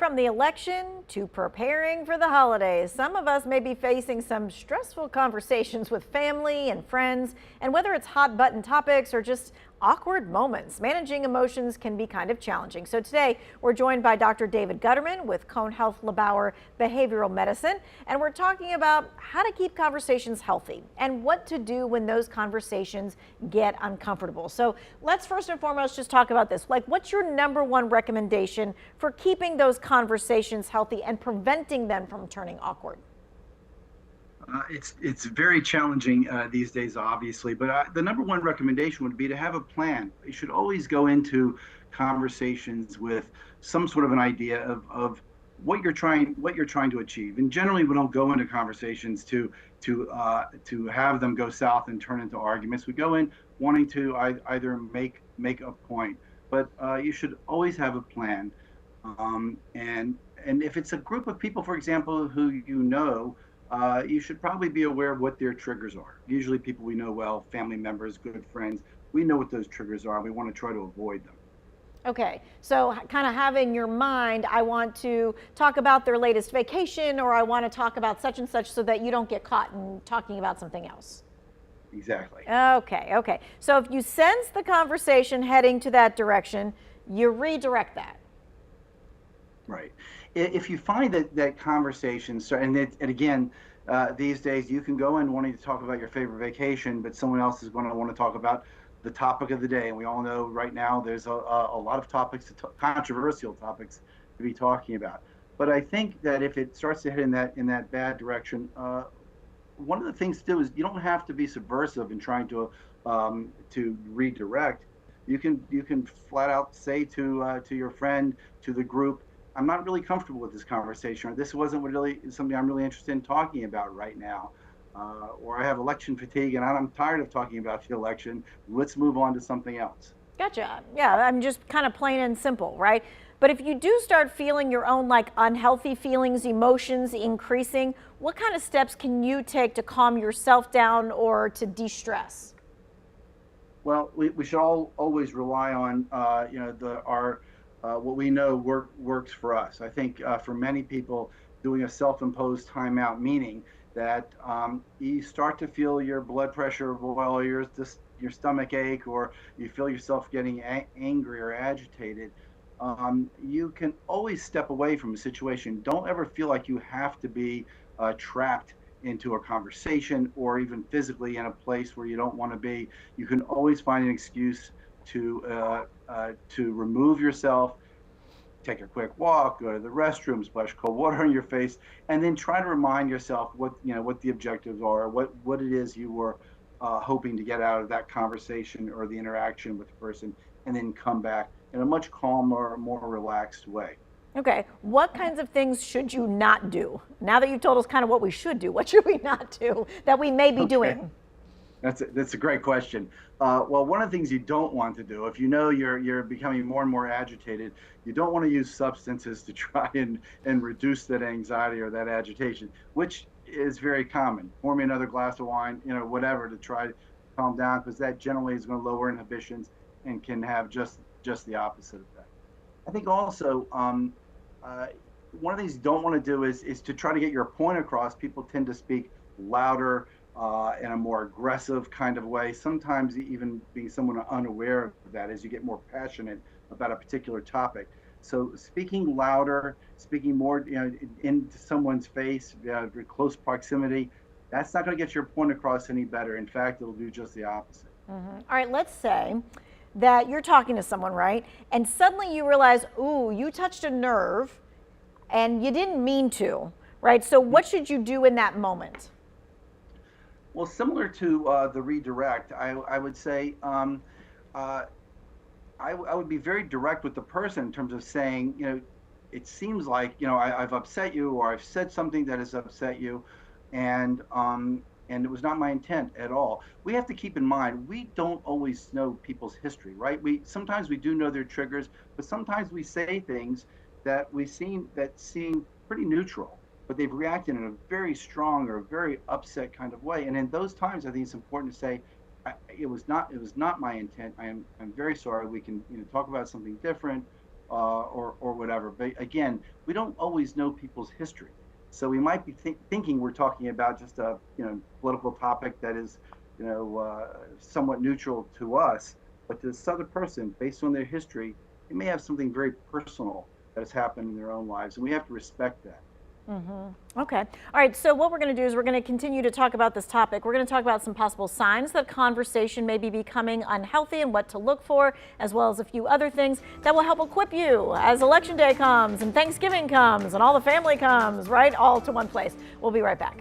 from the election to preparing for the holidays, some of us may be facing some stressful conversations with family and friends, and whether it's hot button topics or just awkward moments, managing emotions can be kind of challenging. So today we're joined by Dr. David Gutterman with Cone Health LeBauer Behavioral Medicine, and we're talking about how to keep conversations healthy and what to do when those conversations get uncomfortable. So let's first and foremost just talk about this. Like, what's your number one recommendation for keeping those conversations healthy and preventing them from turning awkward? It's very challenging these days, obviously, but the number one recommendation would be to have a plan. You should always go into conversations with some sort of an idea of what you're trying to achieve. And generally, we don't go into conversations to have them go south and turn into arguments. We go in wanting to either make a point, but you should always have a plan. And if it's a group of people, for example, who you know, you should probably be aware of what their triggers are. Usually people we know well, family members, good friends, we know what those triggers are. We want to try to avoid them. Okay, so kind of have in your mind, I want to talk about their latest vacation, or I want to talk about such and such, so that you don't get caught in talking about something else. Exactly. Okay. So if you sense the conversation heading to that direction, you redirect that. Right. If you find that conversation, and again, these days you can go in wanting to talk about your favorite vacation, but someone else is going to want to talk about the topic of the day. And we all know right now there's a lot of topics, controversial topics to be talking about. But I think that if it starts to head in that bad direction, one of the things to do is you don't have to be subversive in trying to redirect. You can flat out say to your friend, to the group, I'm not really comfortable with this conversation, or this wasn't really something I'm really interested in talking about right now. Or I have election fatigue and I'm tired of talking about the election. Let's move on to something else. Gotcha. Yeah, I'm just kind of plain and simple, right? But if you do start feeling your own like unhealthy feelings, emotions increasing, what kind of steps can you take to calm yourself down or to de-stress? Well, we should always rely on our what we know works for us. I think for many people, doing a self-imposed timeout, meaning that you start to feel your blood pressure boil, or your stomach ache, or you feel yourself getting angry or agitated, you can always step away from a situation. Don't ever feel like you have to be trapped into a conversation or even physically in a place where you don't want to be. You can always find an excuse to remove yourself, take a quick walk, go to the restroom, splash cold water on your face, and then try to remind yourself what the objectives are, what it is you were hoping to get out of that conversation or the interaction with the person, and then come back in a much calmer, more relaxed way. Okay, what kinds of things should you not do? Now that you've told us kind of what we should do, what should we not do that we may be doing? That's a great question. Well, one of the things you don't want to do, if you know you're becoming more and more agitated, you don't want to use substances to try and reduce that anxiety or that agitation, which is very common. Pour me another glass of wine, whatever, to try to calm down, because that generally is going to lower inhibitions and can have just the opposite effect. I think also one of the things you don't want to do is to try to get your point across. People tend to speak louder, in a more aggressive kind of way, sometimes even being someone unaware of that as you get more passionate about a particular topic. So speaking louder, speaking more into someone's face, very close proximity, that's not going to get your point across any better. In fact, it'll do just the opposite. Mm-hmm. All right, let's say that you're talking to someone, right? And suddenly you realize, ooh, you touched a nerve and you didn't mean to, right? So what should you do in that moment? Well, similar to the redirect, I would say I would be very direct with the person in terms of saying, it seems like, I've upset you, or I've said something that has upset you, and it was not my intent at all. We have to keep in mind, we don't always know people's history, right? Sometimes we do know their triggers, but sometimes we say things that seem pretty neutral, but they've reacted in a very strong or very upset kind of way. And in those times, I think it's important to say, it was not my intent. I'm very sorry. We can talk about something different, or whatever. But again, we don't always know people's history. So we might be thinking we're talking about just a political topic that is somewhat neutral to us, but to this other person, based on their history, they may have something very personal that has happened in their own lives, and we have to respect that. Okay. All right. So what we're going to do is we're going to continue to talk about this topic. We're going to talk about some possible signs that conversation may be becoming unhealthy and what to look for, as well as a few other things that will help equip you as Election Day comes and Thanksgiving comes and all the family comes, right? All to one place. We'll be right back.